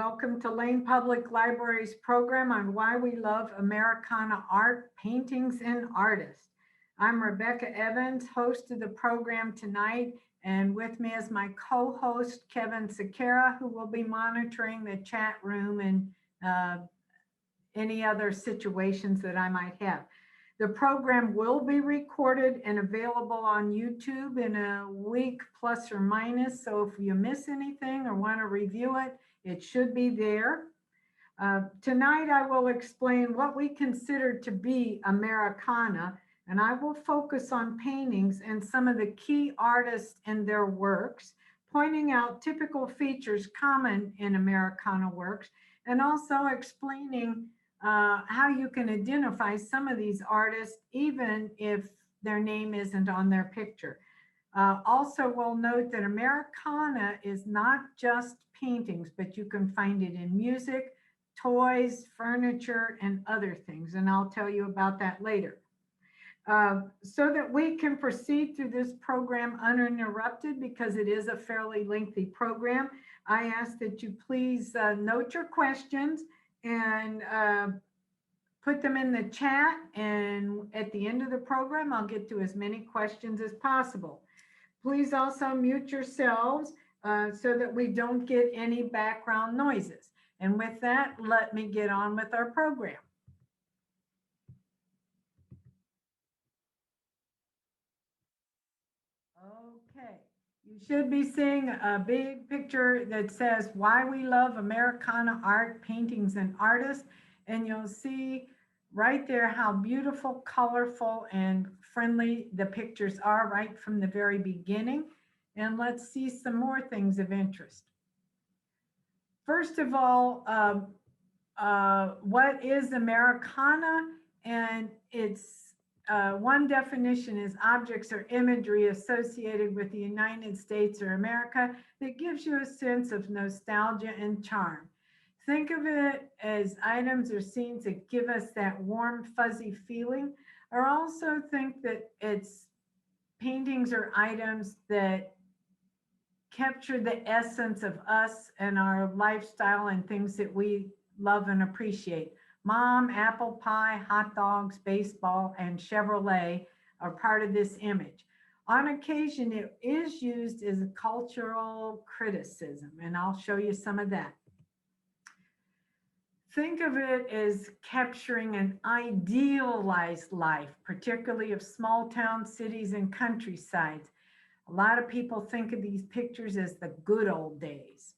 Welcome to Lane Public Library's program on Why We Love Americana Art, Paintings, and Artists. I'm Rebecca Evans, host of the program tonight, and with me is my co-host, Kevin Sakara, who will be monitoring the chat room and any other situations that I might have. The program will be recorded and available on YouTube in a week plus or minus, so if you miss anything or want to review it, it should be there. Tonight I will explain what we consider to be Americana, and I will focus on paintings and some of the key artists and their works, pointing out typical features common in Americana works, and also explaining how you can identify some of these artists even if their name isn't on their picture. Also, we'll note that Americana is not just paintings, but you can find it in music, toys, furniture, and other things. And I'll tell you about that later. So that we can proceed through this program uninterrupted, because it is a fairly lengthy program, I ask that you please note your questions and put them in the chat. And at the end of the program, I'll get to as many questions as possible. Please also mute yourselves so that we don't get any background noises. And with that, let me get on with our program. Okay, you should be seeing a big picture that says Why We Love Americana Art, Paintings, and Artists. And you'll see right there how beautiful, colorful, and friendly the pictures are right from the very beginning. And let's see some more things of interest. First of all, what is Americana? And it's one definition is objects or imagery associated with the United States or America that gives you a sense of nostalgia and charm. Think of it as items or scenes that give us that warm, fuzzy feeling, or also think that it's paintings or items that capture the essence of us and our lifestyle and things that we love and appreciate. Mom, apple pie, hot dogs, baseball, and Chevrolet are part of this image. On occasion, it is used as a cultural criticism, and I'll show you some of that. Think of it as capturing an idealized life, particularly of small town cities and countrysides. A lot of people think of these pictures as the good old days.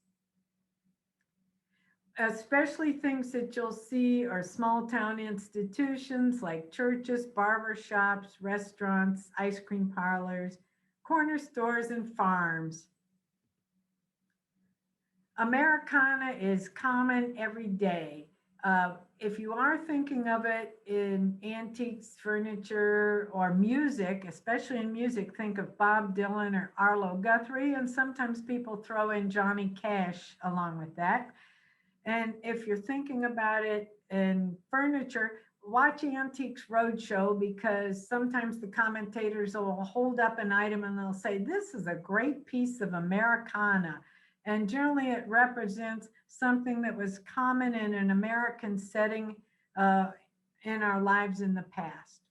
Especially things that you'll see are small town institutions like churches, barber shops, restaurants, ice cream parlors, corner stores, and farms. Americana is common every day. If you are thinking of it in antiques, furniture, or music, especially in music, think of Bob Dylan or Arlo Guthrie, and sometimes people throw in Johnny Cash along with that. And if you're thinking about it in furniture, watch Antiques Roadshow, because sometimes the commentators will hold up an item and they'll say, this is a great piece of Americana. And generally it represents something that was common in an American setting in our lives in the past.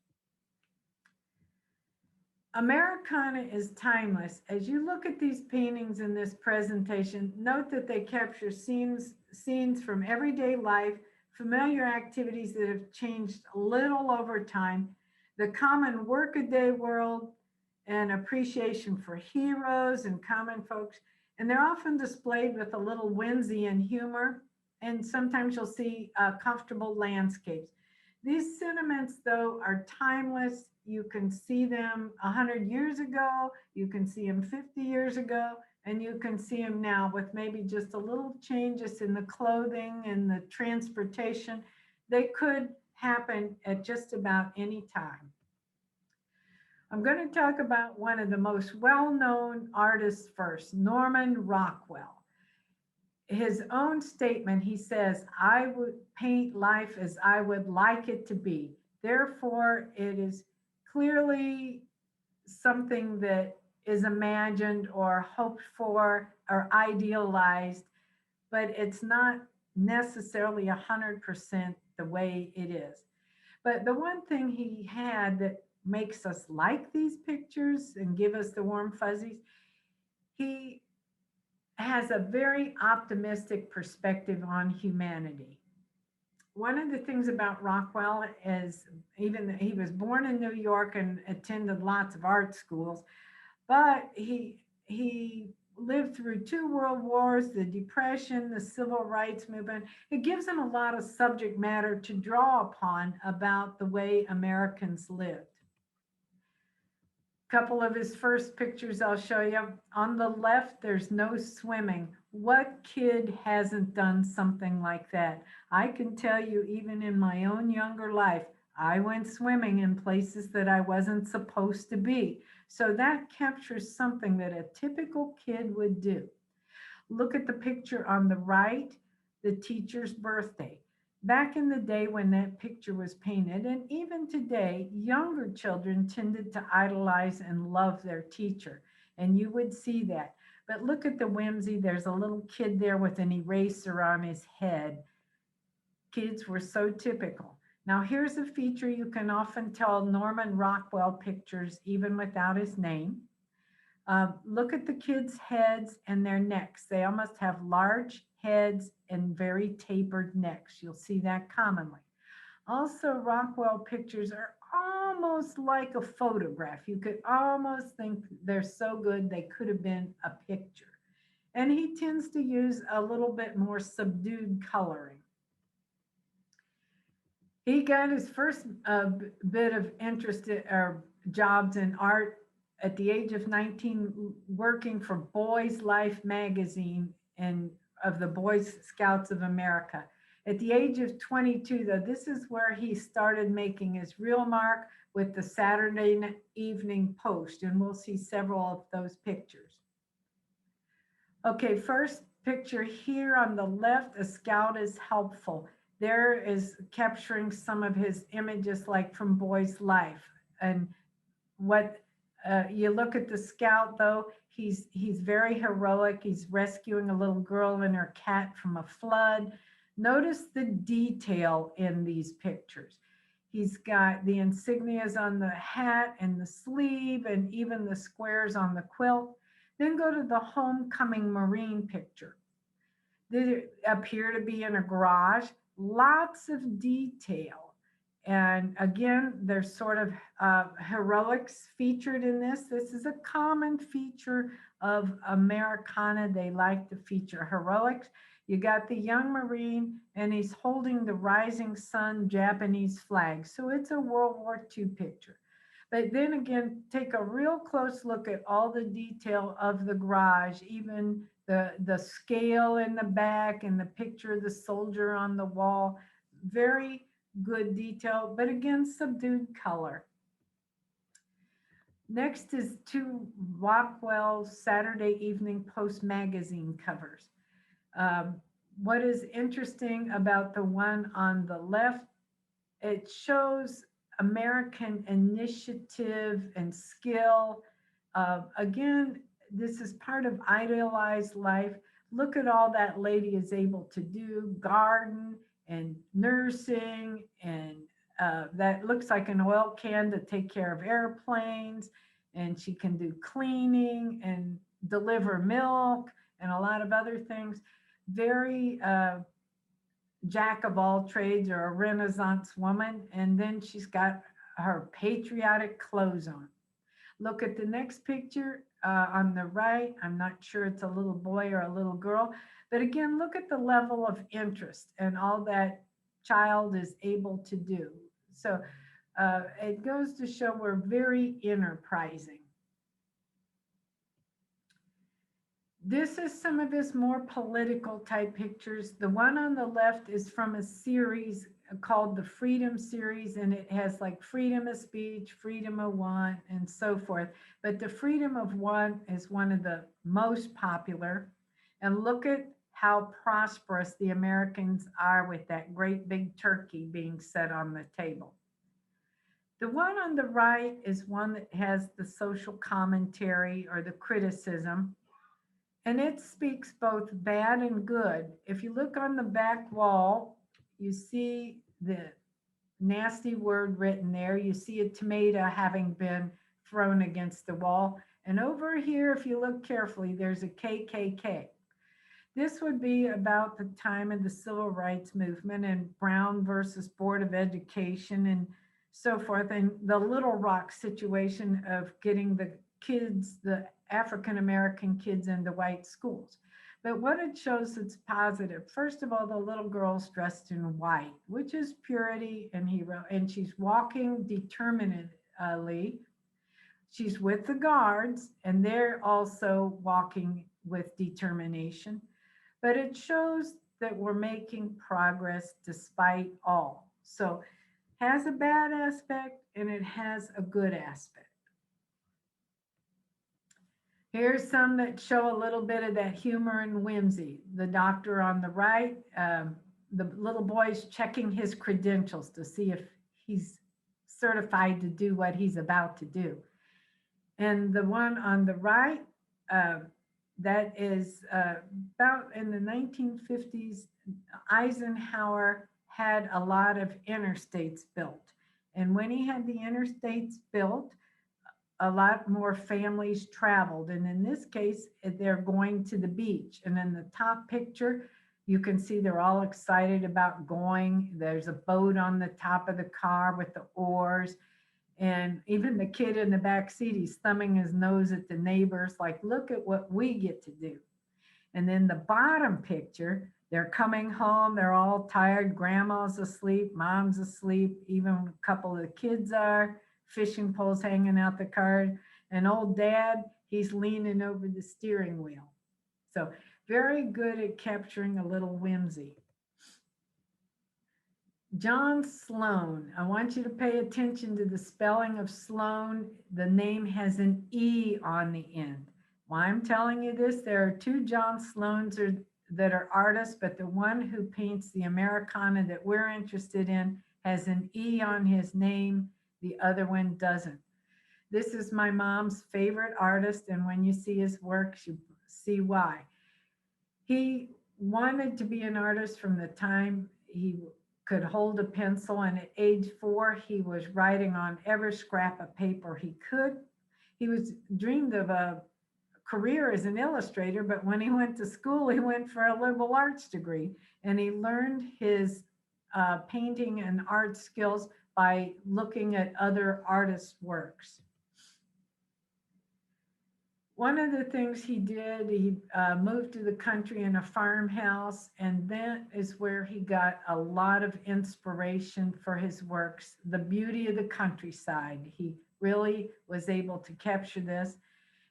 Americana is timeless. As you look at these paintings in this presentation, note that they capture scenes from everyday life, familiar activities that have changed a little over time, the common workaday world, and appreciation for heroes and common folks. And they're often displayed with a little whimsy and humor, and sometimes you'll see comfortable landscapes. These sentiments, though, are timeless. You can see them 100 years ago, you can see them 50 years ago, and you can see them now with maybe just a little changes in the clothing and the transportation. They could happen at just about any time. I'm going to talk about one of the most well-known artists first, Norman Rockwell. His own statement, he says, I would paint life as I would like it to be. Therefore, it is clearly something that is imagined or hoped for or idealized, but it's not necessarily 100% the way it is. But the one thing he had that makes us like these pictures and give us the warm fuzzies, he has a very optimistic perspective on humanity. One of the things about Rockwell is even he was born in New York and attended lots of art schools, but he lived through two world wars, the Depression, the Civil Rights Movement. It gives him a lot of subject matter to draw upon about the way Americans lived. Couple of his first pictures I'll show you. On the left, there's no swimming. What kid hasn't done something like that? I can tell you, even in my own younger life, I went swimming in places that I wasn't supposed to be. So that captures something that a typical kid would do. Look at the picture on the right, the teacher's birthday. Back in the day when that picture was painted, and even today, younger children tended to idolize and love their teacher, and you would see that. But look at the whimsy. There's a little kid there with an eraser on his head. Kids were so typical. Now, here's a feature you can often tell Norman Rockwell pictures, even without his name. Look at the kids' heads and their necks. They almost have large heads and very tapered necks. You'll see that commonly. Also, Rockwell pictures are almost like a photograph. You could almost think they're so good they could have been a picture. And he tends to use a little bit more subdued coloring. He got his first bit of interest or jobs in art at the age of 19, working for Boys Life magazine and of the Boy Scouts of America. At the age of 22, though, this is where he started making his real mark with the Saturday Evening Post, and we'll see several of those pictures. Okay, first picture here on the left, a scout is helpful. There is capturing some of his images like from Boy's Life. And what you look at the scout, though, he's very heroic. He's rescuing a little girl and her cat from a flood. Notice the detail in these pictures. He's got the insignias on the hat and the sleeve and even the squares on the quilt. Then go to the homecoming Marine picture. They appear to be in a garage. Lots of detail. And again, there's sort of heroics featured in this. This is a common feature of Americana. They like to feature heroics. You got the young Marine, and he's holding the rising sun Japanese flag. So it's a World War II picture. But then again, take a real close look at all the detail of the garage, even the scale in the back and the picture of the soldier on the wall. Very good detail, but again, subdued color. Next is two Rockwell Saturday Evening Post magazine covers. What is interesting about the one on the left, it shows American initiative and skill. Again, this is part of idealized life. Look at all that lady is able to do, garden and nursing, and that looks like an oil can to take care of airplanes, and she can do cleaning and deliver milk and a lot of other things. Very jack of all trades, or a Renaissance woman. And then she's got her patriotic clothes on. Look at the next picture on the right. I'm not sure it's a little boy or a little girl, but again, look at the level of interest and all that child is able to do. So it goes to show we're very enterprising. This is some of his more political type pictures. The one on the left is from a series called the Freedom Series, and it has like freedom of speech, freedom of want, and so forth. But the freedom of want is one of the most popular. And look at how prosperous the Americans are with that great big turkey being set on the table. The one on the right is one that has the social commentary or the criticism. And it speaks both bad and good. If you look on the back wall, you see the nasty word written there. You see a tomato having been thrown against the wall. And over here, if you look carefully, there's a KKK. This would be about the time of the civil rights movement and Brown versus Board of Education and so forth, and the Little Rock situation of getting the kids, the African American kids, into white schools. But what it shows that's positive, first of all, the little girl's dressed in white, which is purity and hero, and she's walking determinedly. She's with the guards, and they're also walking with determination. But it shows that we're making progress despite all. So has a bad aspect and it has a good aspect. Here's some that show a little bit of that humor and whimsy. The doctor on the right, the little boy's checking his credentials to see if he's certified to do what he's about to do. And the one on the right, that is about in the 1950s, Eisenhower had a lot of interstates built. And when he had the interstates built, a lot more families traveled. And in this case, they're going to the beach. And in the top picture, you can see they're all excited about going. There's a boat on the top of the car with the oars. And even the kid in the back seat, he's thumbing his nose at the neighbors, like, look at what we get to do. And then the bottom picture, they're coming home, they're all tired, grandma's asleep, mom's asleep, even a couple of the kids are, fishing poles hanging out the car, and old dad, he's leaning over the steering wheel. So very good at capturing a little whimsy. John Sloan. I want you to pay attention to the spelling of Sloan. The name has an E on the end. Why I'm telling you this, there are two John Sloans that are artists, but the one who paints the Americana that we're interested in has an E on his name. The other one doesn't. This is my mom's favorite artist, and when you see his work, you see why. He wanted to be an artist from the time he could hold a pencil, and at age 4 he was writing on every scrap of paper he could. He was dreamed of a career as an illustrator, but when he went to school, he went for a liberal arts degree, and he learned his painting and art skills by looking at other artists' works. One of the things he did, he moved to the country in a farmhouse, and that is where he got a lot of inspiration for his works. The beauty of the countryside. He really was able to capture this.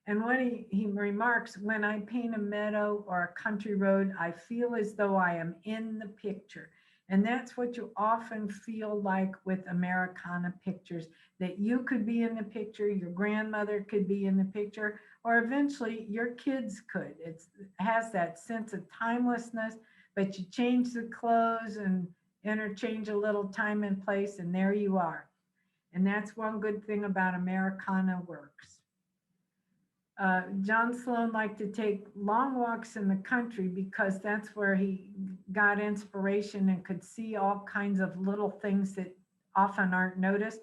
And when he remarks, when I paint a meadow or a country road, I feel as though I am in the picture. And that's what you often feel like with Americana pictures, that you could be in the picture, your grandmother could be in the picture, or eventually your kids could. It has that sense of timelessness, but you change the clothes and interchange a little time and place, and there you are. And that's one good thing about Americana works. John Sloan liked to take long walks in the country because that's where he got inspiration and could see all kinds of little things that often aren't noticed.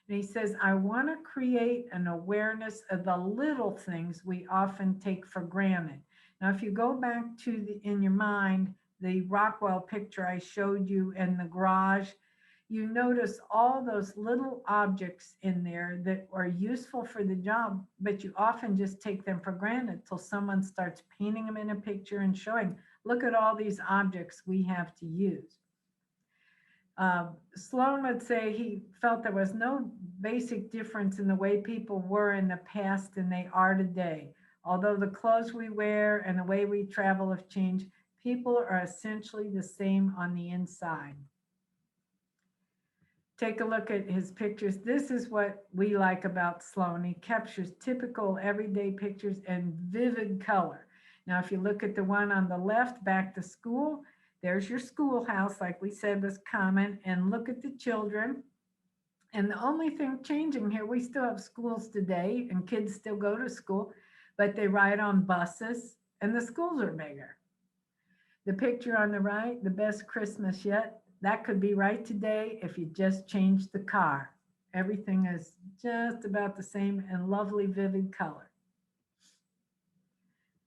And he says, I want to create an awareness of the little things we often take for granted. Now, if you go back to in your mind, the Rockwell picture I showed you in the garage, you notice all those little objects in there that are useful for the job, but you often just take them for granted till someone starts painting them in a picture and showing, look at all these objects we have to use. Sloan would say he felt there was no basic difference in the way people were in the past than they are today. Although the clothes we wear and the way we travel have changed, people are essentially the same on the inside. Take a look at his pictures. This is what we like about Sloan. He captures typical everyday pictures in vivid color. Now, if you look at the one on the left, back to school, there's your schoolhouse, like we said was common, and look at the children. And the only thing changing here, we still have schools today and kids still go to school, but they ride on buses and the schools are bigger. The picture on the right, the best Christmas yet, that could be right today if you just changed the car. Everything is just about the same and lovely, vivid color.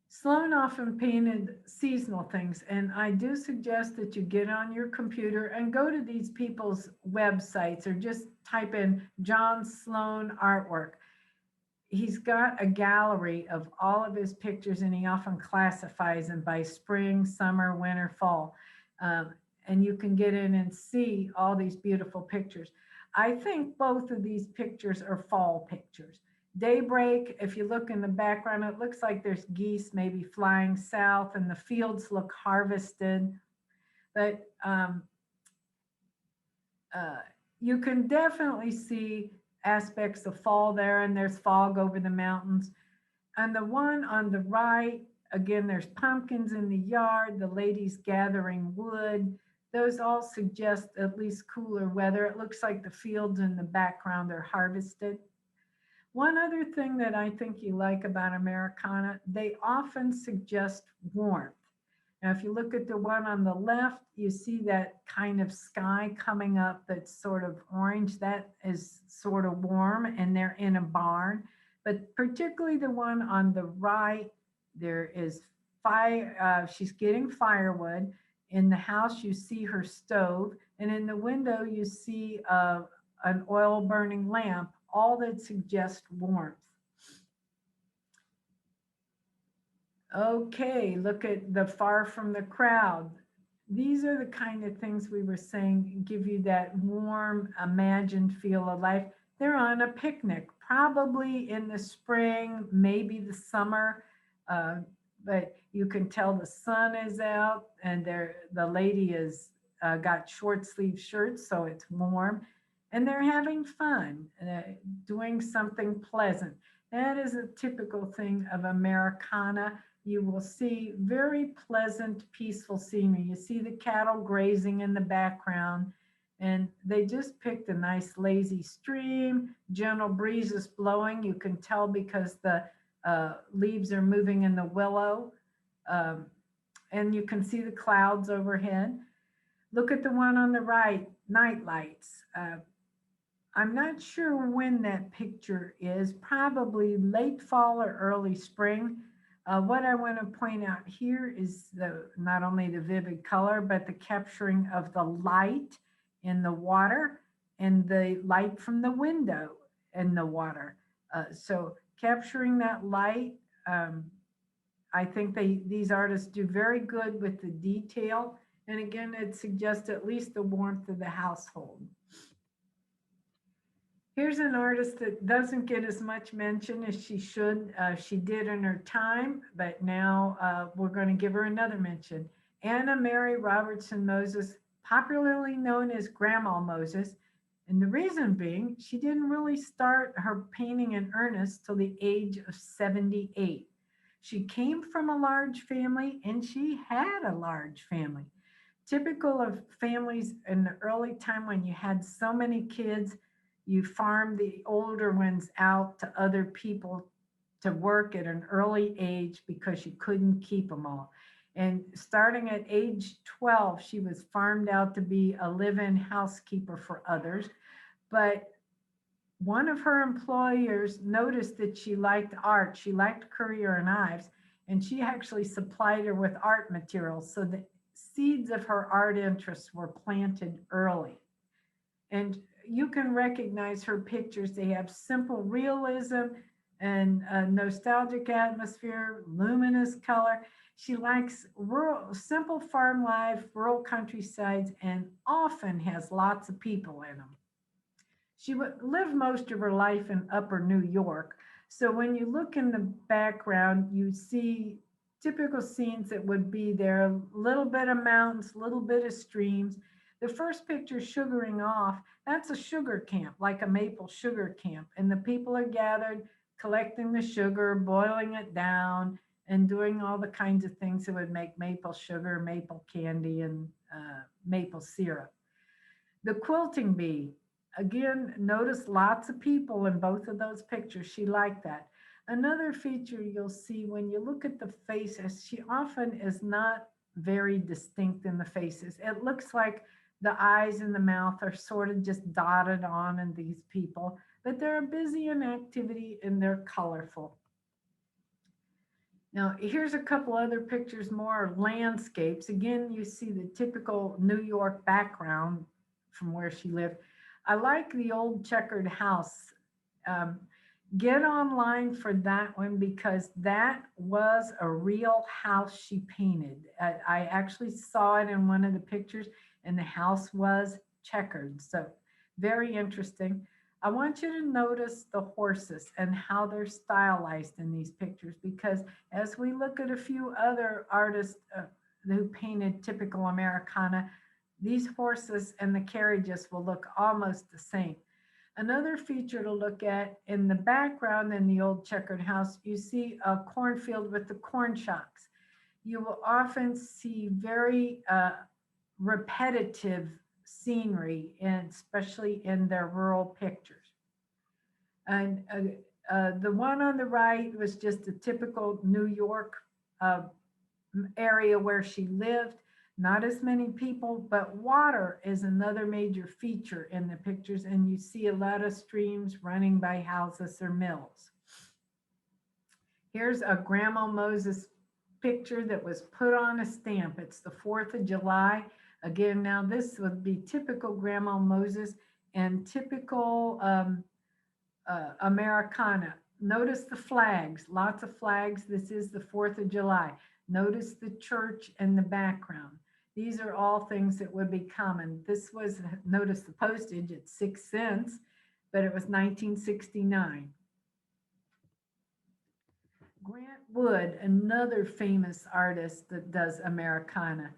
Sloan often painted seasonal things, and I do suggest that you get on your computer and go to these people's websites or just type in John Sloan artwork. He's got a gallery of all of his pictures, and he often classifies them by spring, summer, winter, fall. And you can get in and see all these beautiful pictures. I think both of these pictures are fall pictures. Daybreak, if you look in the background, it looks like there's geese maybe flying south and the fields look harvested. But you can definitely see aspects of fall there, and there's fog over the mountains. And the one on the right, again, there's pumpkins in the yard, the ladies gathering wood. Those all suggest at least cooler weather. It looks like the fields in the background are harvested. One other thing that I think you like about Americana, they often suggest warmth. Now, if you look at the one on the left, you see that kind of sky coming up that's sort of orange. That is sort of warm, and they're in a barn. But particularly the one on the right, there is fire. She's getting firewood. In the house, you see her stove. And in the window, you see an oil burning lamp, all that suggests warmth. Okay, look at the far from the crowd. These are the kind of things we were saying give you that warm, imagined feel of life. They're on a picnic, probably in the spring, maybe the summer, but you can tell the sun is out, and the lady is got short sleeve shirts, so it's warm, and they're having fun, doing something pleasant. That is a typical thing of Americana. You will see very pleasant, peaceful scenery. You see the cattle grazing in the background, and they just picked a nice lazy stream, gentle breezes blowing. You can tell because the leaves are moving in the willow, and you can see the clouds overhead. Look at the one on the right, night lights. I'm not sure when that picture is, probably late fall or early spring. What I want to point out here is not only the vivid color, but the capturing of the light in the water and the light from the window in the water. So capturing that light, I think these artists do very good with the detail. And again, it suggests at least the warmth of the household. Here's an artist that doesn't get as much mention as she should. She did in her time, but now we're going to give her another mention. Anna Mary Robertson Moses, popularly known as Grandma Moses. And the reason being, she didn't really start her painting in earnest till the age of 78. She came from a large family, and she had a large family. Typical of families in the early time when you had so many kids, you farmed the older ones out to other people to work at an early age because you couldn't keep them all. And starting at age 12, she was farmed out to be a live-in housekeeper for others. But one of her employers noticed that she liked art. She liked Currier and Ives, and she actually supplied her with art materials. So the seeds of her art interests were planted early. And you can recognize her pictures. They have simple realism and a nostalgic atmosphere, luminous color. She likes rural, simple farm life, rural countrysides, and often has lots of people in them. She lived most of her life in upper New York. So when you look in the background, you see typical scenes that would be there, a little bit of mountains, a little bit of streams. The first picture, sugaring off, that's a sugar camp, like a maple sugar camp. And the people are gathered, collecting the sugar, boiling it down, and doing all the kinds of things that would make maple sugar, maple candy, and maple syrup. The quilting bee, again, notice lots of people in both of those pictures. She liked that. Another feature you'll see when you look at the faces, she often is not very distinct in the faces. It looks like the eyes and the mouth are sort of just dotted on in these people, but they're busy in activity and they're colorful. Now, here's a couple other pictures, more landscapes. Again, you see the typical New York background from where she lived. I like the old checkered house. Um, get online for that one because that was a real house she painted. I actually saw it in one of the pictures, and the house was checkered. So, very interesting. I want you to notice the horses and how they're stylized in these pictures because as we look at a few other artists who painted typical Americana, these horses and the carriages will look almost the same. Another feature to look at in the background in the old checkered house, you see a cornfield with the corn shocks. You will often see very repetitive scenery, and especially in their rural pictures. And the one on the right was just a typical New York uh, area where she lived. Not as many people, but water is another major feature in the pictures, and you see a lot of streams running by houses or mills. Here's a Grandma Moses picture that was put on a stamp. It's the 4th of July. Again, now this would be typical Grandma Moses and typical Americana. Notice the flags, lots of flags. This is the 4th of July. Notice the church in the background. These are all things that would be common. This was, notice the postage at 6 cents, but it was 1969. Grant Wood, another famous artist that does Americana.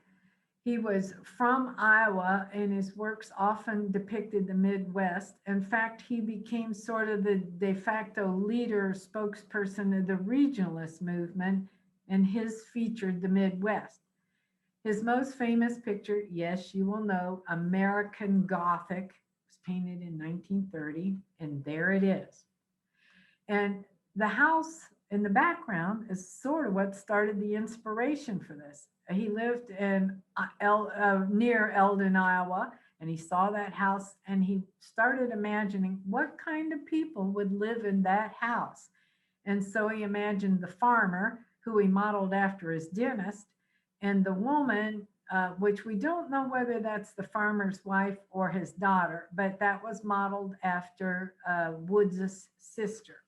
He was from Iowa, and his works often depicted the Midwest. In fact, he became sort of the de facto leader, spokesperson of the regionalist movement, and his featured the Midwest. His most famous picture, yes, you will know, American Gothic, was painted in 1930, and there it is. And the house in the background is sort of what started the inspiration for this. He lived in near Eldon, Iowa, and he saw that house and he started imagining what kind of people would live in that house. And so he imagined the farmer, who he modeled after his dentist, and the woman, which we don't know whether that's the farmer's wife or his daughter, but that was modeled after Wood's sister.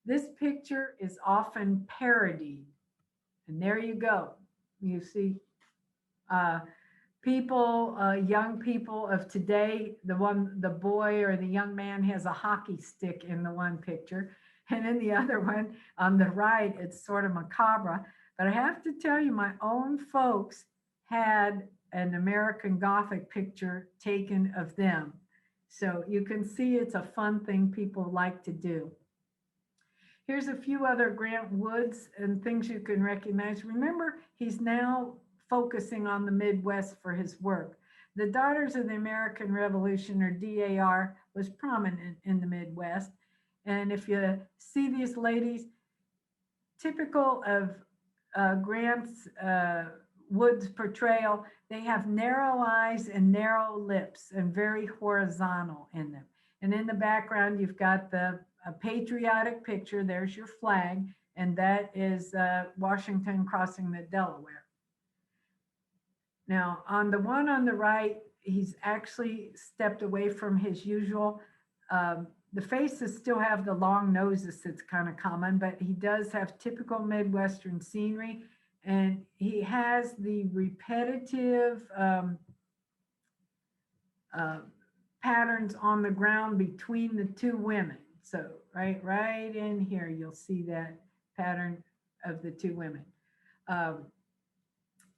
This picture is often parodied. And there you go. You see people, young people of today, the boy or the young man has a hockey stick in the one picture. And in the other one on the right, it's sort of macabre. But I have to tell you, my own folks had an American Gothic picture taken of them. So you can see it's a fun thing people like to do. Here's a few other Grant Woods and things you can recognize. Remember, he's now focusing on the Midwest for his work. The Daughters of the American Revolution, or DAR, was prominent in the Midwest. And if you see these ladies, typical of Grant's Wood's portrayal, they have narrow eyes and narrow lips and very horizontal in them. And in the background, you've got a patriotic picture. There's your flag, and that is Washington crossing the Delaware. Now, on the one on the right, he's actually stepped away from his usual. The faces still have the long noses that's kind of common, but he does have typical Midwestern scenery, and he has the repetitive patterns on the ground between the two women. So right in here, you'll see that pattern of the two women.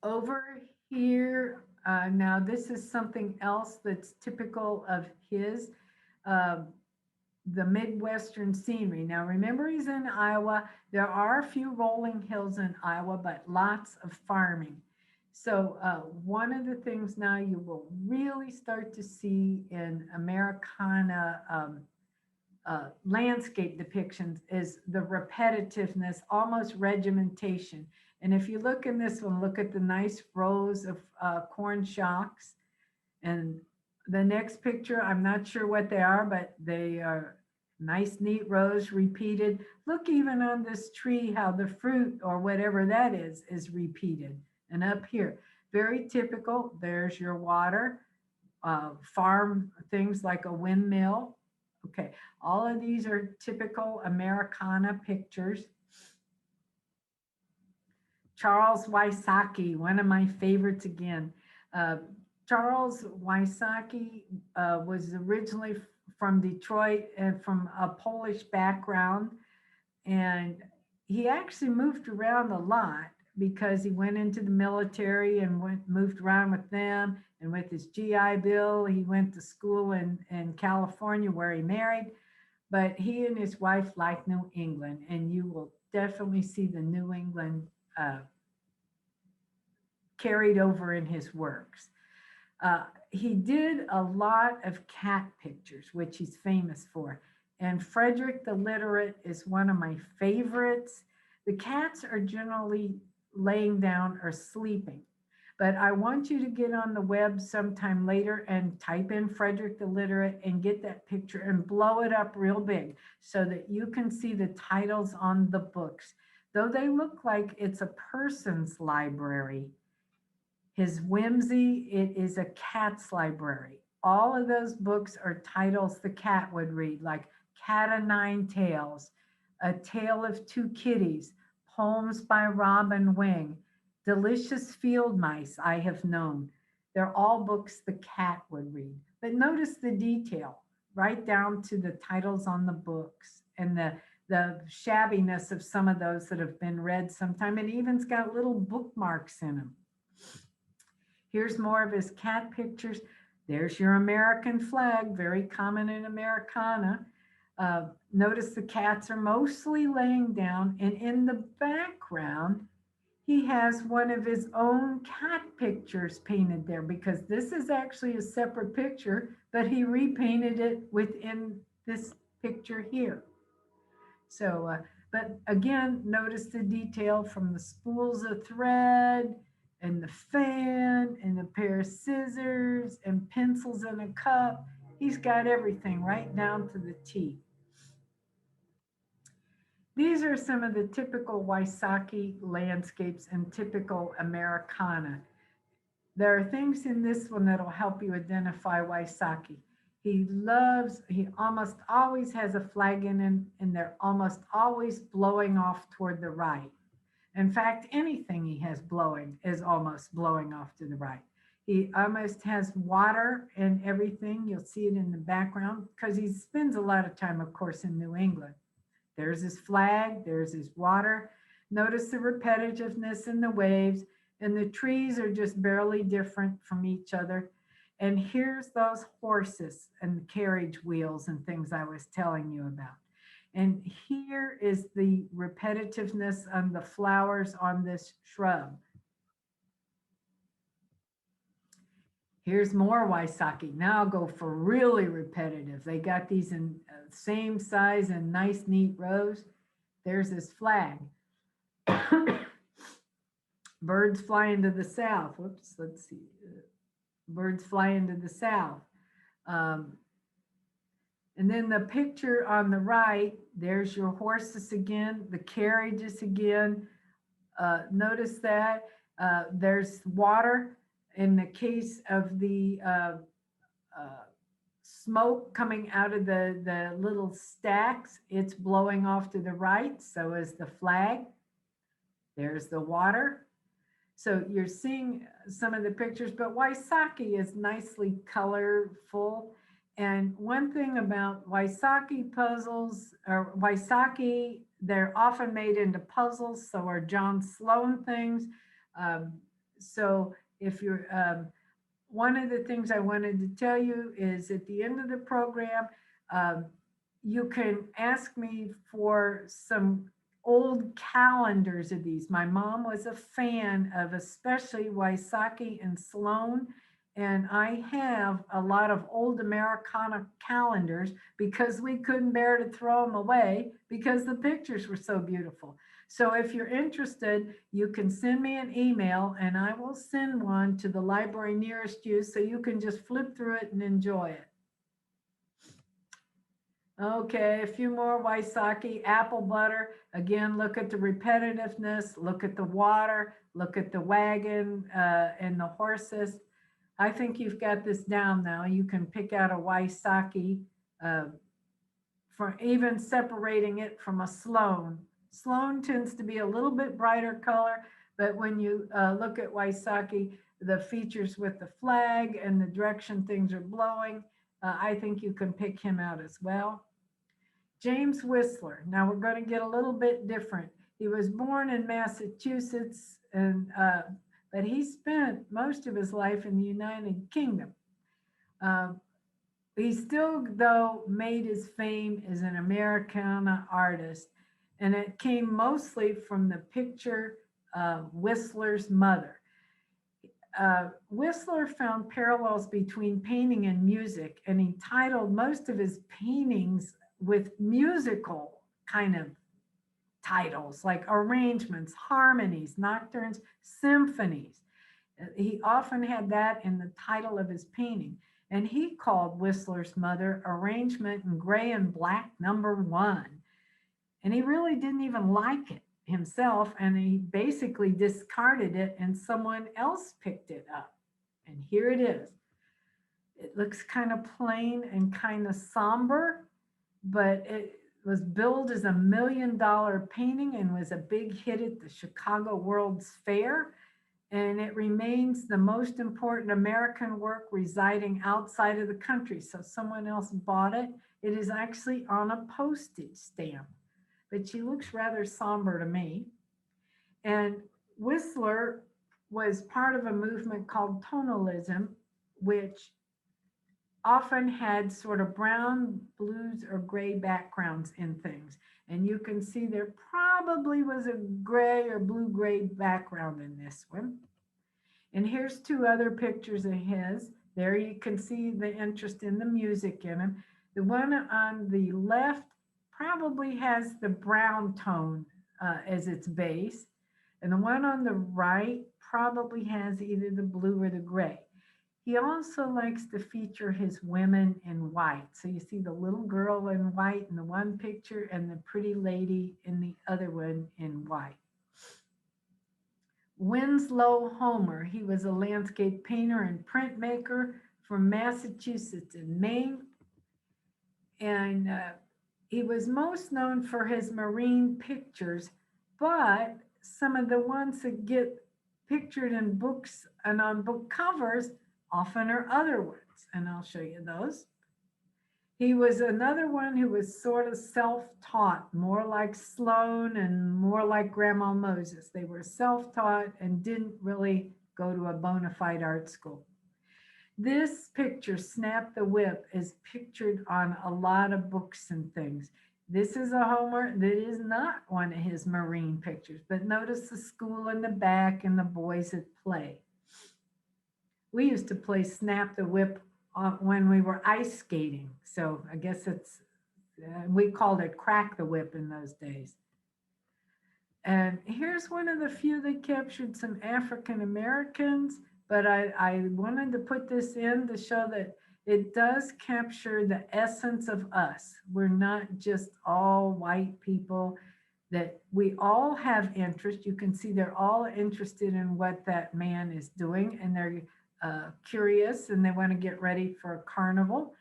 Over here, now this is something else that's typical of his. The Midwestern scenery. Now, remember, he's in Iowa. There are a few rolling hills in Iowa, but lots of farming. So one of the things now you will really start to see in Americana landscape depictions is the repetitiveness, almost regimentation. And if you look in this one, look at the nice rows of corn shocks. And the next picture, I'm not sure what they are, but they are nice, neat rows repeated. Look even on this tree, how the fruit or whatever that is repeated. And up here, very typical. There's your water, farm things like a windmill. Okay, all of these are typical Americana pictures. Charles Wysocki, one of my favorites again. Uh, Charles Wysocki was originally from Detroit and from a Polish background. And he actually moved around a lot because he went into the military and moved around with them. And with his GI Bill, he went to school in California where he married. But he and his wife liked New England, and you will definitely see the New England carried over in his works. He did a lot of cat pictures, which he's famous for. And Frederic the Literate is one of my favorites. The cats are generally laying down or sleeping. But I want you to get on the web sometime later and type in Frederic the Literate and get that picture and blow it up real big so that you can see the titles on the books. Though they look like it's a person's library, his whimsy, it is a cat's library. All of those books are titles the cat would read, like Cat o' Nine Tails, A Tale of Two Kitties, Poems by Robin Wing, Delicious Field Mice I Have Known. They're all books the cat would read. But notice the detail, right down to the titles on the books and the shabbiness of some of those that have been read sometime. And even's got little bookmarks in them. Here's more of his cat pictures. There's your American flag, very common in Americana. Notice the cats are mostly laying down, and in the background, he has one of his own cat pictures painted there because this is actually a separate picture, but he repainted it within this picture here. So, but again, notice the detail from the spools of thread and the fan and a pair of scissors and pencils in a cup. He's got everything right down to the T. These are some of the typical Wysocki landscapes and typical Americana. There are things in this one that'll help you identify Wysocki. He almost always has a flag in him, and they're almost always blowing off toward the right. In fact, anything he has blowing is almost blowing off to the right. He almost has water and everything. You'll see it in the background because he spends a lot of time, of course, in New England. There's his flag, there's his water. Notice the repetitiveness in the waves, and the trees are just barely different from each other. And here's those horses and carriage wheels and things I was telling you about. And here is the repetitiveness of the flowers on this shrub. Here's more Wysocki. Now I'll go for really repetitive. They got these in same size and nice, neat rows. There's his flag. Birds fly into the south. Whoops, let's see. Birds fly into the south. And then the picture on the right, there's your horses again, the carriages again. Notice that there's water. In the case of the smoke coming out of the little stacks, it's blowing off to the right. So is the flag. There's the water. So you're seeing some of the pictures, but Wysocki is nicely colorful. And one thing about Wysocki puzzles, or Wysocki, they're often made into puzzles. So are John Sloan things. So if you're, one of the things I wanted to tell you is at the end of the program, you can ask me for some old calendars of these. My mom was a fan of especially Wysocki and Sloan, And I have a lot of old Americana calendars because we couldn't bear to throw them away because the pictures were so beautiful. So if you're interested, you can send me an email and I will send one to the library nearest you so you can just flip through it and enjoy it. Okay, a few more Wysocki apple butter. Again, look at the repetitiveness, look at the water, look at the wagon and the horses. I think you've got this down now. You can pick out a Wysocki uh, for even separating it from a Sloan. Sloan tends to be a little bit brighter color, but when you look at Wysocki, the features with the flag and the direction things are blowing, I think you can pick him out as well. James Whistler. Now we're going to get a little bit different. He was born in Massachusetts, but he spent most of his life in the United Kingdom. He still, though, made his fame as an Americana artist, and it came mostly from the picture Whistler's mother. Whistler found parallels between painting and music, and he titled most of his paintings with musical kind of titles like arrangements, harmonies, nocturnes, symphonies. He often had that in the title of his painting. And he called Whistler's mother Arrangement in Gray and Black #1. And he really didn't even like it himself. And he basically discarded it and someone else picked it up. And here it is. It looks kind of plain and kind of somber, but it was billed as $1 million painting and was a big hit at the Chicago World's Fair. And it remains the most important American work residing outside of the country. So someone else bought it. It is actually on a postage stamp, but she looks rather somber to me. And Whistler was part of a movement called tonalism, which often had sort of brown, blues, or gray backgrounds in things. And you can see there probably was a gray or blue-gray background in this one. And here's two other pictures of his. There you can see the interest in the music in him. The one on the left probably has the brown tone as its base. And the one on the right probably has either the blue or the gray. He also likes to feature his women in white. So you see the little girl in white in the one picture and the pretty lady in the other one in white. Winslow Homer, he was a landscape painter and printmaker from Massachusetts and Maine. And he was most known for his marine pictures, but some of the ones that get pictured in books and on book covers often are other ones, and I'll show you those. He was another one who was sort of self-taught, more like Sloan and more like Grandma Moses. They were self-taught and didn't really go to a bona fide art school. This picture, Snap the Whip, is pictured on a lot of books and things. This is a Homer that is not one of his marine pictures, but notice the school in the back and the boys at play. We used to play Snap the Whip when we were ice skating. So I guess we called it Crack the Whip in those days. And here's one of the few that captured some African Americans, but I wanted to put this in to show that it does capture the essence of us. We're not just all white people, that we all have interest. You can see they're all interested in what that man is doing, and they're curious and they want to get ready for a carnival.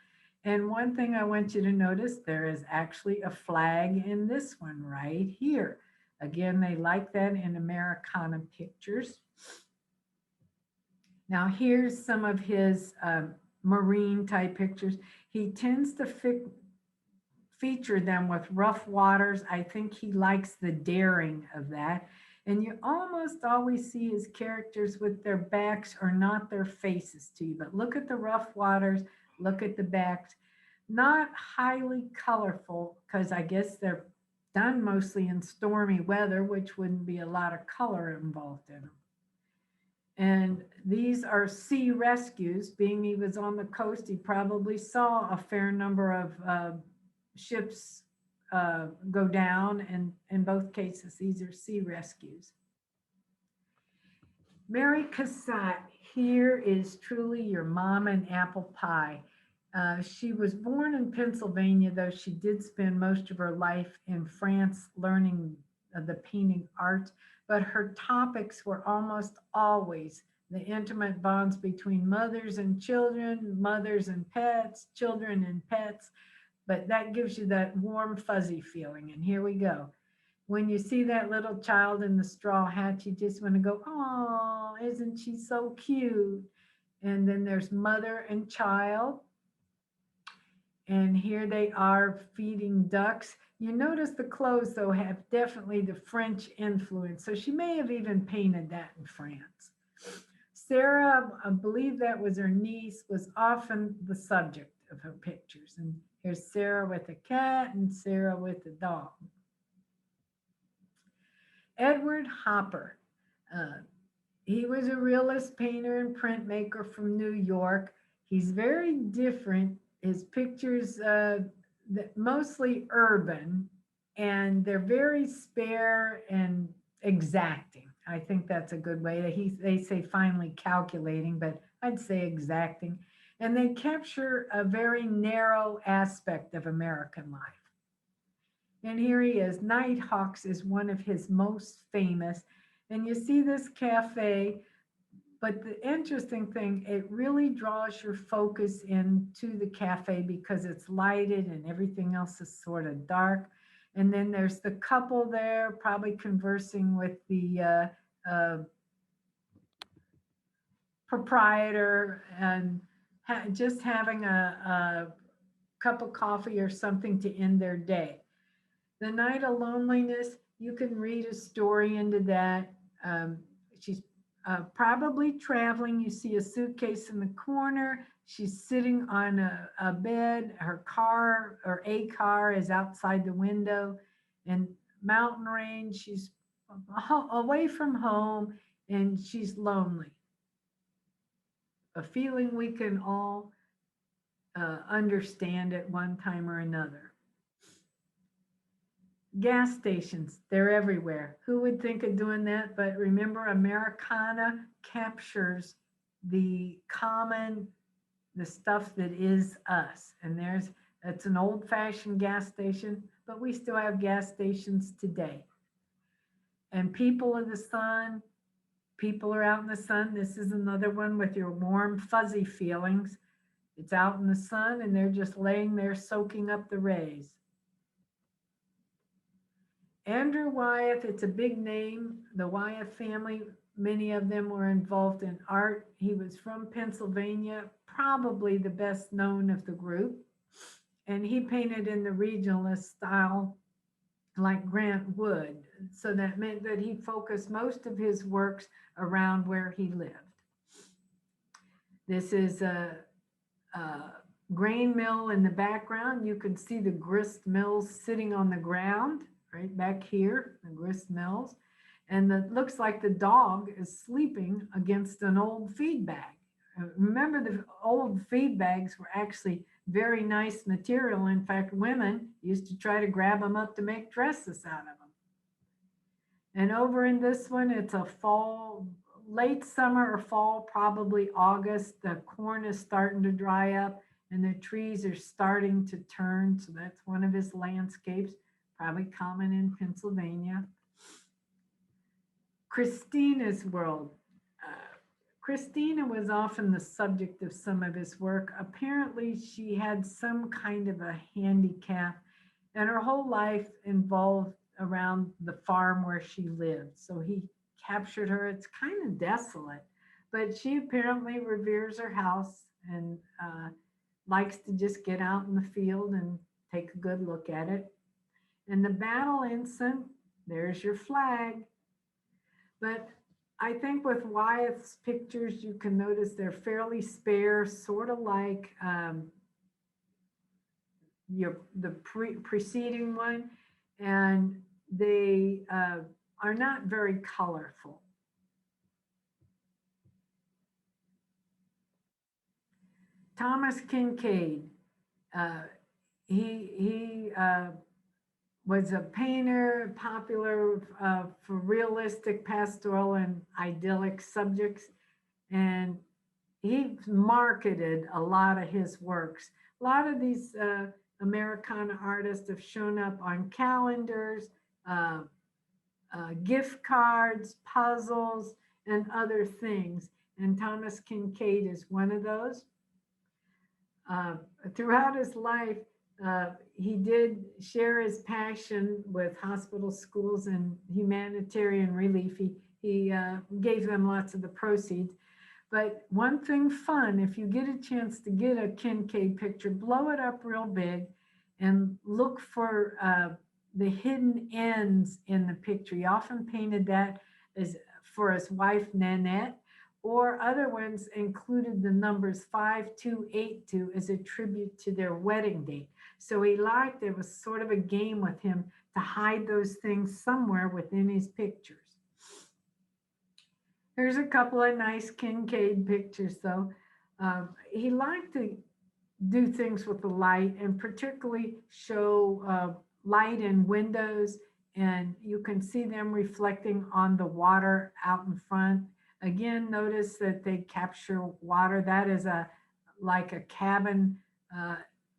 And one thing I want you to notice, there is actually a flag in this one right here. Again, they like that in Americana pictures. Now here's some of his marine type pictures. He tends to feature them with rough waters. I think he likes the daring of that. And you almost always see his characters with their backs or not their faces to you. But look at the rough waters, look at the backs. Not highly colorful, because I guess they're done mostly in stormy weather, which wouldn't be a lot of color involved in them. And these are sea rescues. Being he was on the coast, he probably saw a fair number of ships go down. And in both cases, these are sea rescues. Mary Cassatt, here is truly your mom and apple pie. She was born in Pennsylvania, though she did spend most of her life in France learning the painting art, but her topics were almost always the intimate bonds between mothers and children, mothers and pets, children and pets, but that gives you that warm, fuzzy feeling. And here we go. When you see that little child in the straw hat, you just want to go, oh, isn't she so cute? And then there's mother and child. And here they are feeding ducks. You notice the clothes, though, have definitely the French influence. So she may have even painted that in France. Sarah, I believe that was her niece, was often the subject of her pictures. And here's Sarah with a cat and Sarah with a dog. Edward Hopper. He was a realist painter and printmaker from New York. He's very different. His pictures, mostly urban, and they're very spare and exacting. I think that's a good way. They say finely calculating, but I'd say exacting. And they capture a very narrow aspect of American life. And here he is. Nighthawks is one of his most famous. And you see this cafe, but the interesting thing, it really draws your focus into the cafe because it's lighted and everything else is sort of dark. And then there's the couple there probably conversing with the proprietor and just having a cup of coffee or something to end their day. The Night of Loneliness, you can read a story into that. She's probably traveling. You see a suitcase in the corner. She's sitting on a bed. Her car or a car is outside the window. And mountain range, she's away from home and she's lonely. A feeling we can all understand at one time or another. Gas stations, they're everywhere. Who would think of doing that? But remember, Americana captures the common, the stuff that is us. And it's an old-fashioned gas station, but we still have gas stations today. And people of the sun, people are out in the sun. This is another one with your warm, fuzzy feelings. It's out in the sun and they're just laying there soaking up the rays. Andrew Wyeth, it's a big name. The Wyeth family, many of them were involved in art. He was from Pennsylvania, probably the best known of the group. And he painted in the regionalist style like Grant would. So that meant that he focused most of his works around where he lived. This is a grain mill in the background. You can see the grist mills sitting on the ground. Right back here, the grist mills. And it looks like the dog is sleeping against an old feed bag. Remember, the old feed bags were actually very nice material. In fact, women used to try to grab them up to make dresses out of them. And over in this one, it's a fall, late summer or fall, probably August. The corn is starting to dry up and the trees are starting to turn. So that's one of his landscapes. Probably common in Pennsylvania. Christina's world. Christina was often the subject of some of his work. Apparently, she had some kind of a handicap, and her whole life involved around the farm where she lived. So he captured her. It's kind of desolate, but she apparently reveres her house and likes to just get out in the field and take a good look at it. And the battle ensign, there's your flag. But I think with Wyeth's pictures, you can notice they're fairly spare, sort of like the preceding one. And they are not very colorful. Thomas Kinkade. He was a painter, popular for realistic, pastoral, and idyllic subjects, and he marketed a lot of his works. A lot of these Americana artists have shown up on calendars, uh, gift cards, puzzles, and other things. And Thomas Kinkade is one of those. Uh, Throughout his life, he did share his passion with hospital, schools, and humanitarian relief. He gave them lots of the proceeds. But one thing fun, if you get a chance to get a Kinkade picture, blow it up real big and look for the hidden ends in the picture. He often painted that as for his wife, Nanette, or other ones included the numbers 5282 as a tribute to their wedding date. So he liked, there was sort of a game with him to hide those things somewhere within his pictures. Here's a couple of nice Kinkade pictures, though. He liked to do things with the light and particularly show light in windows, and you can see them reflecting on the water out in front. Again, notice that they capture water. That is like a cabin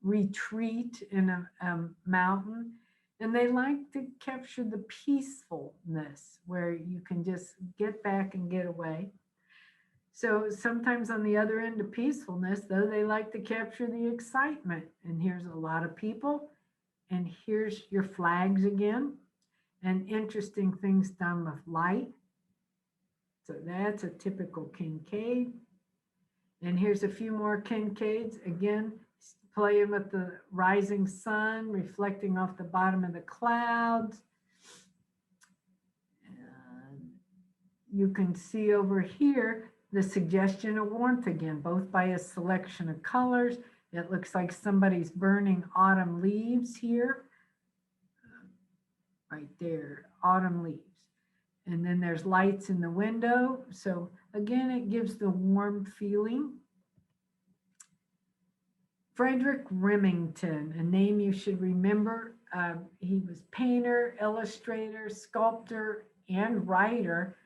retreat in a mountain. And they like to capture the peacefulness where you can just get back and get away. So sometimes on the other end of peacefulness, though, they like to capture the excitement. And here's a lot of people. And here's your flags again. And interesting things done with light. So that's a typical Kinkade. And here's a few more Kinkades. Again, playing with the rising sun, reflecting off the bottom of the clouds. And you can see over here the suggestion of warmth again, both by a selection of colors. It looks like somebody's burning autumn leaves here. Right there, autumn leaves. And then there's lights in the window. So again, it gives the warm feeling. Frederic Remington, a name you should remember. He was painter, illustrator, sculptor, and writer.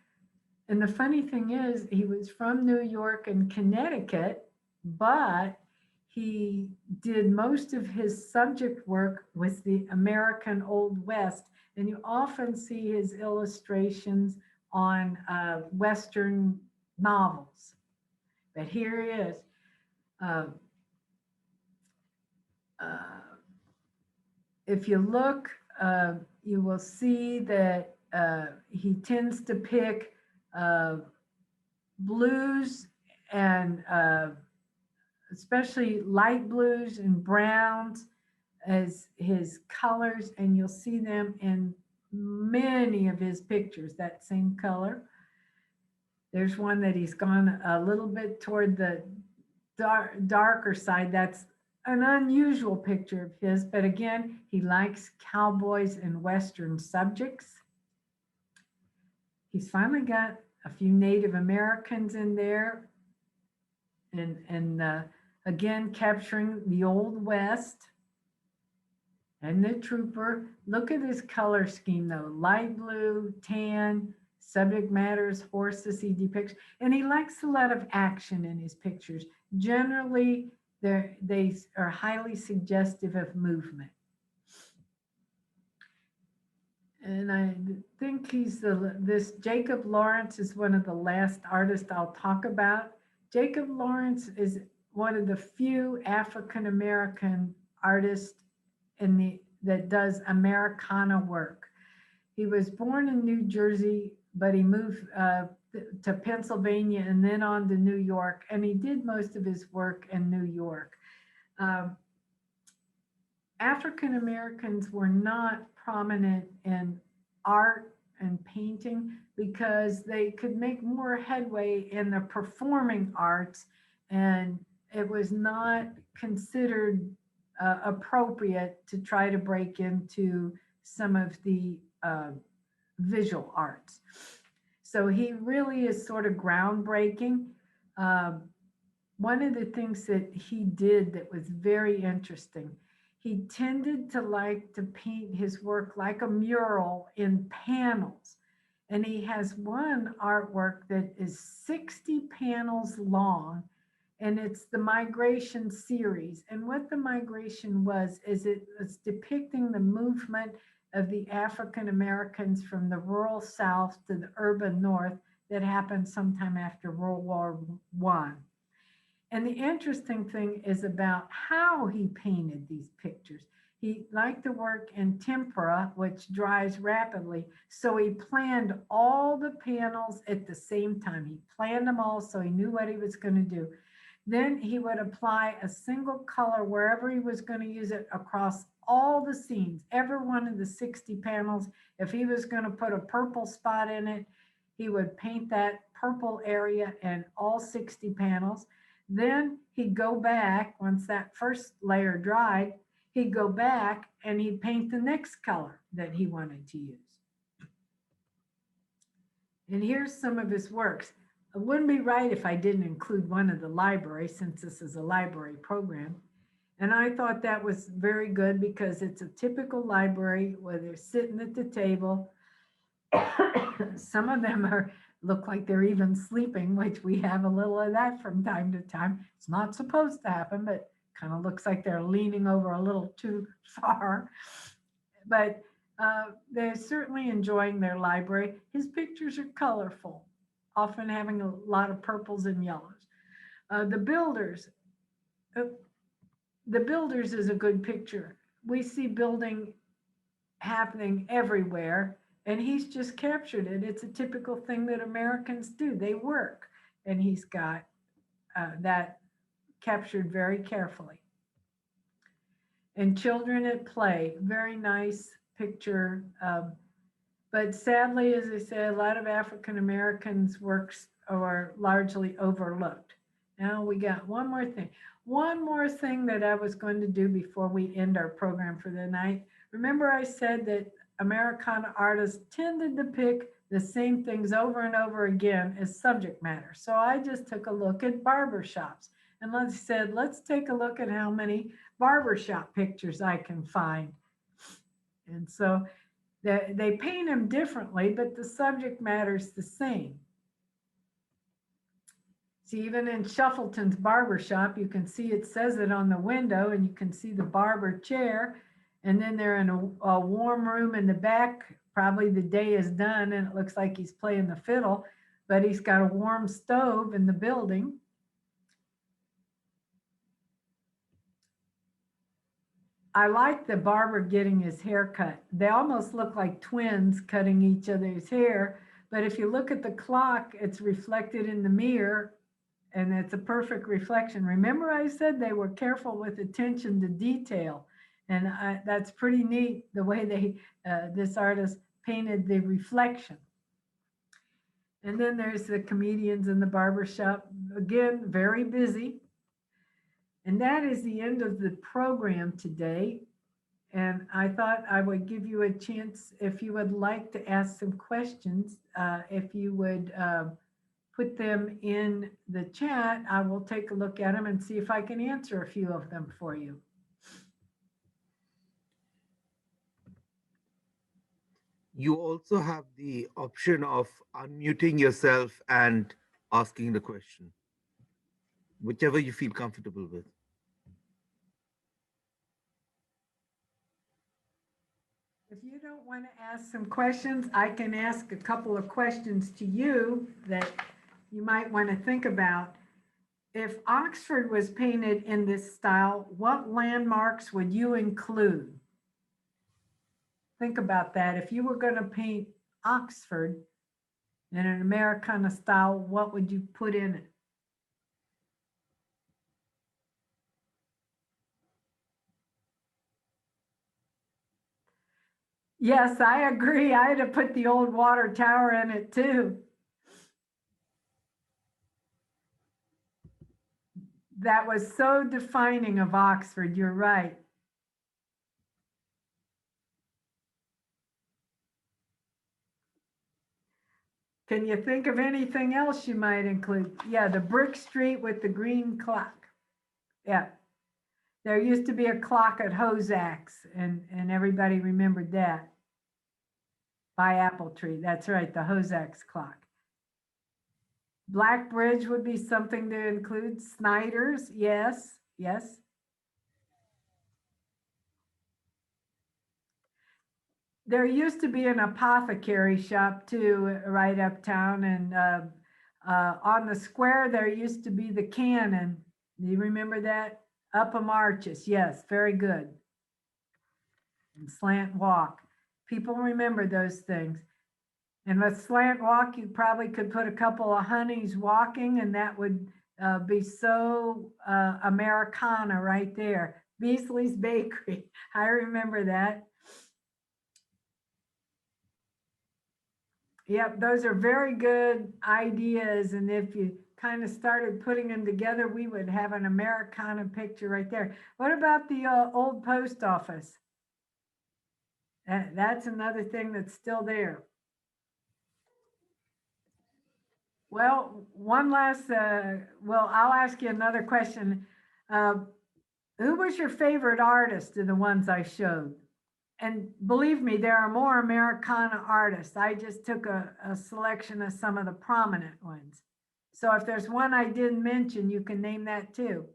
And the funny thing is, he was from New York and Connecticut, but he did most of his subject work with the American Old West. And you often see his illustrations on Western novels. But here he is. If you look, you will see that he tends to pick blues and especially light blues and browns as his colors, and you'll see them in many of his pictures, that same color. There's one that he's gone a little bit toward the darker side. That's an unusual picture of his, but again, he likes cowboys and Western subjects. He's finally got a few Native Americans in there, and again, capturing the Old West. And the trooper, look at his color scheme though, light blue, tan, subject matters, horses he depicts, and he likes a lot of action in his pictures. Generally, they are highly suggestive of movement. And I think this Jacob Lawrence is one of the last artists I'll talk about. Jacob Lawrence is one of the few African-American artists that does Americana work. He was born in New Jersey, but he moved to Pennsylvania and then on to New York, and he did most of his work in New York. African Americans were not prominent in art and painting because they could make more headway in the performing arts, and it was not considered appropriate to try to break into some of the visual arts. So he really is sort of groundbreaking. one of the things that he did that was very interesting, he tended to like to paint his work like a mural in panels. And he has one artwork that is 60 panels long, and it's the migration series. And what the migration was is it was depicting the movement of the African Americans from the rural South to the urban North that happened sometime after World War One. And the interesting thing is about how he painted these pictures. He liked to work in tempera, which dries rapidly. So he planned all the panels at the same time. He planned them all so he knew what he was going to do. Then he would apply a single color wherever he was going to use it across all the scenes, every one of the 60 panels. If he was going to put a purple spot in it, he would paint that purple area in all 60 panels. Then he'd go back, once that first layer dried, he'd go back and he'd paint the next color that he wanted to use. And here's some of his works. It wouldn't be right if I didn't include one of the library, since this is a library program. And I thought that was very good because it's a typical library where they're sitting at the table. Some of them look like they're even sleeping, which we have a little of that from time to time. It's not supposed to happen, but kind of looks like they're leaning over a little too far. But they're certainly enjoying their library. His pictures are colorful, often having a lot of purples and yellows. The Builders. The Builders is a good picture. We see building happening everywhere, and he's just captured it. It's a typical thing that Americans do. They work, and he's got that captured very carefully. And Children at Play, very nice picture. But sadly, as I said, a lot of African Americans' works are largely overlooked. Now we got one more thing. One more thing that I was going to do before we end our program for the night. Remember I said that Americana artists tended to pick the same things over and over again as subject matter. So I just took a look at barbershops and let's take a look at how many barbershop pictures I can find. And so they paint them differently, but the subject matter is the same. See, even in Shuffleton's barbershop, you can see it says it on the window, and you can see the barber chair. And then they're in a warm room in the back. Probably the day is done, and it looks like he's playing the fiddle, but he's got a warm stove in the building. I like the barber getting his hair cut. They almost look like twins cutting each other's hair. But if you look at the clock, it's reflected in the mirror, and it's a perfect reflection. Remember I said they were careful with attention to detail. And that's pretty neat, the way this artist painted the reflection. And then there's the comedians in the barbershop. Again, very busy. And that is the end of the program today. And I thought I would give you a chance, if you would like to ask some questions, if you would put them in the chat, I will take a look at them and see if I can answer a few of them for you. You also have the option of unmuting yourself and asking the question, whichever you feel comfortable with. If you don't want to ask some questions, I can ask a couple of questions to you that you might want to think about. If Oxford was painted in this style, what landmarks would you include? Think about that. If you were going to paint Oxford in an Americana style, what would you put in it? Yes, I agree. I had to put the old water tower in it too. That was so defining of Oxford. You're right. Can you think of anything else you might include? Yeah, the brick street with the green clock. Yeah. There used to be a clock at Hosak's, and everybody remembered that. By Apple Tree. That's right, the Hosak's clock. Black Bridge would be something to include. Snyder's, yes, yes. There used to be an apothecary shop too, right uptown, and on the square there used to be the Cannon. Do you remember that? Upham Arches, yes, very good. And Slant Walk. People remember those things. And with Slant Walk, you probably could put a couple of honeys walking, and that would be so Americana right there. Beasley's Bakery, I remember that. Yep, those are very good ideas. And if you kind of started putting them together, we would have an Americana picture right there. What about the old post office? That's another thing that's still there. Well, one last, well, I'll ask you another question. Who was your favorite artist of the ones I showed? And believe me, there are more Americana artists. I just took a selection of some of the prominent ones. So if there's one I didn't mention, you can name that too.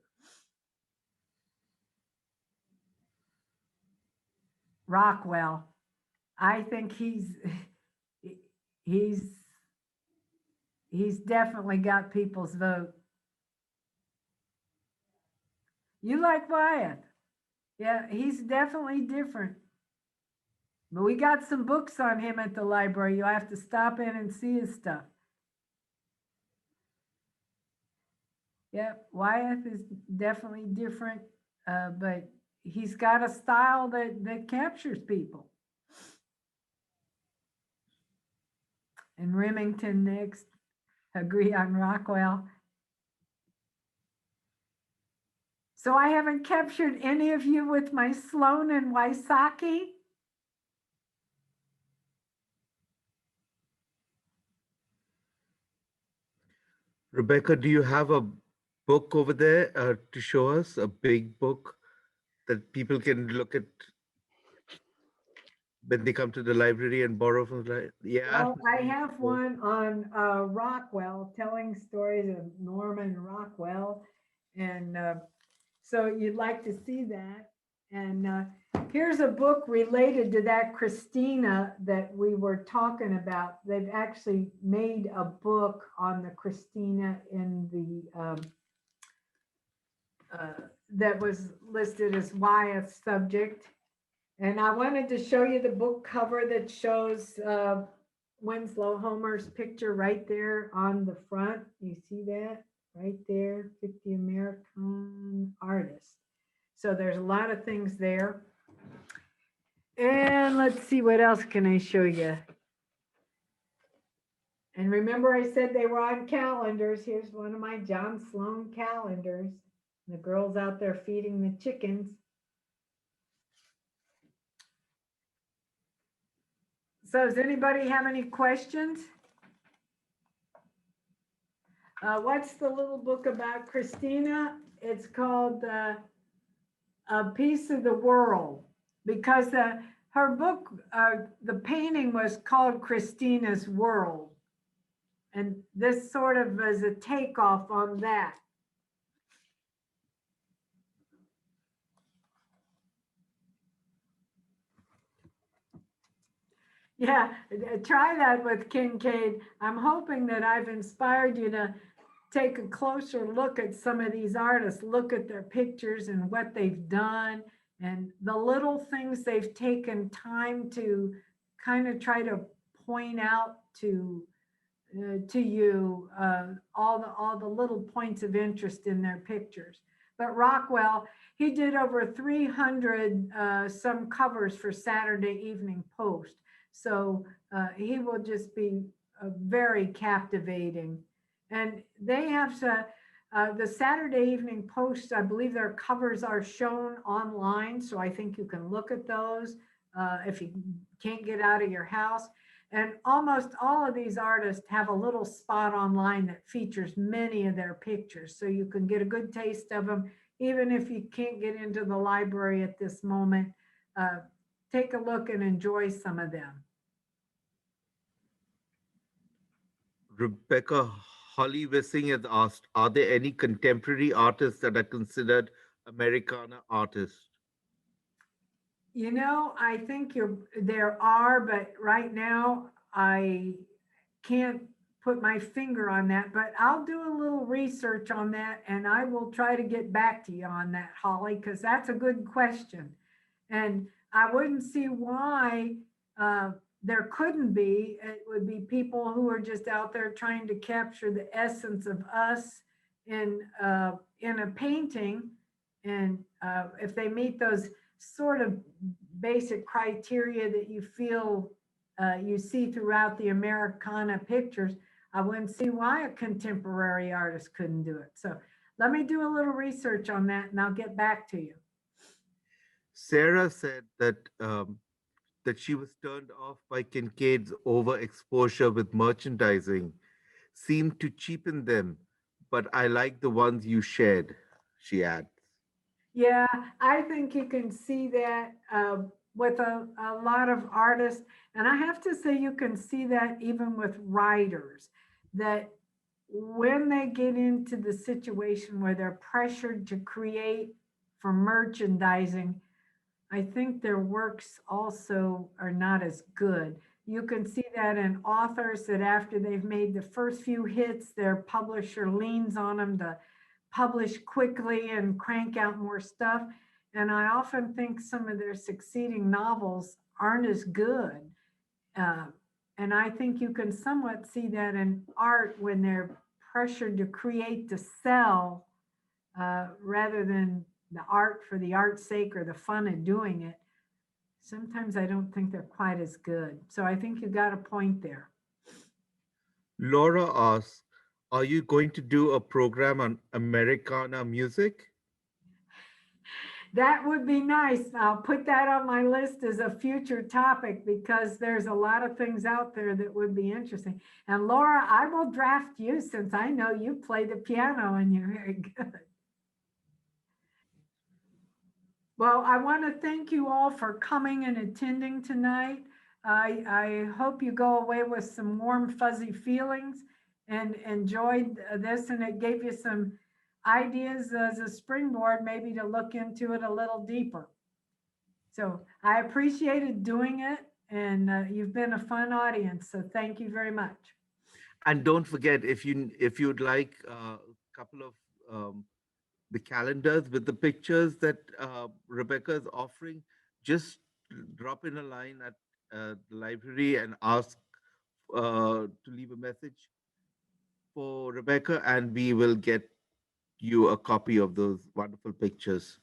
Rockwell. I think he's definitely got people's vote. You like Wyeth? Yeah, he's definitely different. But we got some books on him at the library. You'll have to stop in and see his stuff. Yeah, Wyeth is definitely different, but he's got a style that captures people. And Remington next. Agree on Rockwell. So I haven't captured any of you with my Sloan and Wysocki. Rebecca, do you have a book over there to show us? A big book that people can look at when they come to the library and borrow from the library? Yeah. Well, I have one on Rockwell, telling stories of Norman Rockwell. And so you'd like to see that. And here's a book related to that Christina that we were talking about. They've actually made a book on the Christina in the that was listed as Wyeth's subject. And I wanted to show you the book cover that shows Winslow Homer's picture right there on the front. You see that right there, 50 American Artists. So there's a lot of things there. And let's see, what else can I show you? And remember I said they were on calendars. Here's one of my John Sloan calendars. The girls out there feeding the chickens. So does anybody have any questions? What's the little book about Christina? It's called A Piece of the World, because her book, the painting was called Christina's World. And this sort of is a takeoff on that. Yeah, try that with Kinkade. I'm hoping that I've inspired you to take a closer look at some of these artists, look at their pictures and what they've done and the little things they've taken time to kind of try to point out to you, all the little points of interest in their pictures. But Rockwell, he did over 300 some covers for Saturday Evening Post. So he will just be very captivating. And they have the Saturday Evening Post, I believe their covers are shown online. So I think you can look at those if you can't get out of your house. And almost all of these artists have a little spot online that features many of their pictures. So you can get a good taste of them, even if you can't get into the library at this moment. Take a look and enjoy some of them. Rebecca Holly Wissing has asked, are there any contemporary artists that are considered Americana artists? You know, I think there are, but right now I can't put my finger on that, but I'll do a little research on that and I will try to get back to you on that, Holly, because that's a good question. And I wouldn't see why there couldn't be. It would be people who are just out there trying to capture the essence of us in a painting. And if they meet those sort of basic criteria that you feel you see throughout the Americana pictures, I wouldn't see why a contemporary artist couldn't do it. So let me do a little research on that and I'll get back to you. Sarah said that she was turned off by Kinkade's overexposure with merchandising, seemed to cheapen them, but I like the ones you shared, she adds. Yeah, I think you can see that with a lot of artists. And I have to say, you can see that even with writers, that when they get into the situation where they're pressured to create for merchandising, I think their works also are not as good. You can see that in authors that after they've made the first few hits, their publisher leans on them to publish quickly and crank out more stuff. And I often think some of their succeeding novels aren't as good. Uh, and I think you can somewhat see that in art when they're pressured to create to sell rather than the art for the art's sake or the fun of doing it. Sometimes I don't think they're quite as good. So I think you got a point there. Laura asks, are you going to do a program on Americana music? That would be nice. I'll put that on my list as a future topic because there's a lot of things out there that would be interesting. And Laura, I will draft you since I know you play the piano and you're very good. Well, I want to thank you all for coming and attending tonight. I hope you go away with some warm, fuzzy feelings and enjoyed this, and it gave you some ideas as a springboard, maybe to look into it a little deeper. So I appreciated doing it, and you've been a fun audience. So thank you very much. And don't forget, if you'd like a couple of the calendars with the pictures that Rebecca is offering, just drop in a line at the library and ask to leave a message for Rebecca, and we will get you a copy of those wonderful pictures.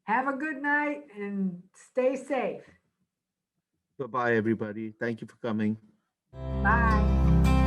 Have a good night and stay safe. Bye bye, everybody. Thank you for coming. Bye.